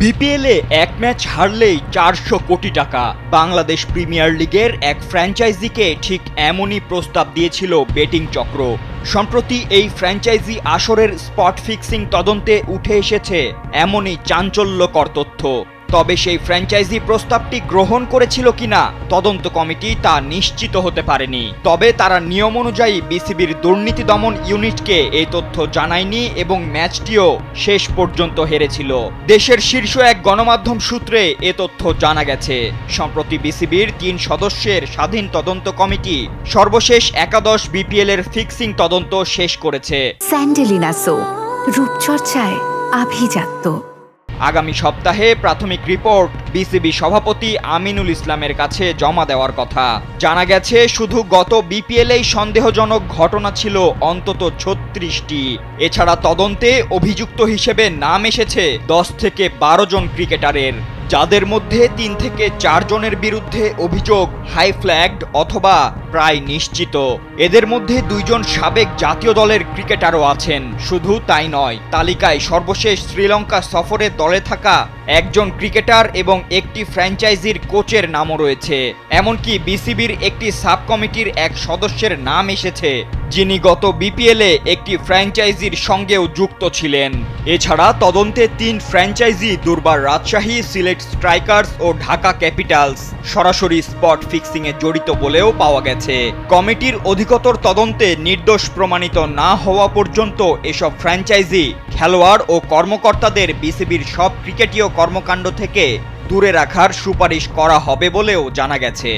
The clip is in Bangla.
বিপিএলে এক ম্যাচ হারলেই 400 কোটি টাকা। বাংলাদেশ প্রিমিয়ার লিগের এক ফ্র্যাঞ্চাইজিকে ঠিক এমনই প্রস্তাব দিয়েছিল বেটিং চক্র। সম্প্রতি এই ফ্র্যাঞ্চাইজি আসরের স্পট ফিক্সিং তদন্তে উঠে এসেছে এমনই চাঞ্চল্যকর তথ্য। তবে সেই ফ্র্যাঞ্চাইজি প্রস্তাবটি গ্রহণ করেছিল কিনা তদন্ত কমিটি তা নিশ্চিত হতে পারেনি। তবে তারা নিয়ম অনুযায়ী বিসিবির দুর্নীতি দমন ইউনিটকে এই তথ্য জানায়নি এবং ম্যাচটিও শেষ পর্যন্ত হেরেছিল। দেশের শীর্ষ এক গণমাধ্যম সূত্রে এ তথ্য জানা গেছে। সম্প্রতি বিসিবির 3 সদস্যের স্বাধীন তদন্ত কমিটি সর্বশেষ একাদশ বিপিএল এর ফিক্সিং তদন্ত শেষ করেছে। স্যান্ডেলিনা সো, রূপচর্চায় আভিজাত্য। আগামী সপ্তাহে প্রাথমিক রিপোর্ট বিসিবি সভাপতি আমিনুল ইসলামের কাছে জমা দেওয়ার কথা। জানা গেছে শুধু গত বিপিএলেই সন্দেহজনক ঘটনা ছিল অন্তত 36টি। এছাড়া তদন্তে অভিযুক্ত হিসেবে নাম এসেছে 10 থেকে 12 জন ক্রিকেটারের, যাদের মধ্যে 3 থেকে 4 জনের বিরুদ্ধে অভিযোগ হাই ফ্ল্যাগড অথবা প্রায় নিশ্চিত। এদের মধ্যে 2 জন সাবেক জাতীয় দলের ক্রিকেটারও আছেন। শুধু তাই নয়, তালিকায় সর্বশেষ শ্রীলঙ্কা সফরে দলে থাকা একজন ক্রিকেটার এবং একটি ফ্র্যাঞ্চাইজির কোচের নামও রয়েছে। এমনকি বিসিবির একটি সাব কমিটির এক সদস্যের নাম এসেছে, যিনি গত বিপিএলে একটি ফ্র্যাঞ্চাইজির সঙ্গেও যুক্ত ছিলেন। এছাড়া তদন্তে 3 ফ্র্যাঞ্চাইজি দুর্বার রাজশাহী, সিলেট স্ট্রাইকার্স ও ঢাকা ক্যাপিটালস সরাসরি স্পট ফিক্সিংয়ে জড়িত বলেও পাওয়া গেছে। কমিটির অধিকতর তদন্তে নির্দোষ প্রমাণিত না হওয়া পর্যন্ত এসব ফ্র্যাঞ্চাইজি খেলোয়াড় ও কর্মকর্তাদের বিসিবির সব ক্রিকেটীয় কর্মকাণ্ড থেকে দূরে রাখার সুপারিশ করা হবে বলেও জানা গেছে।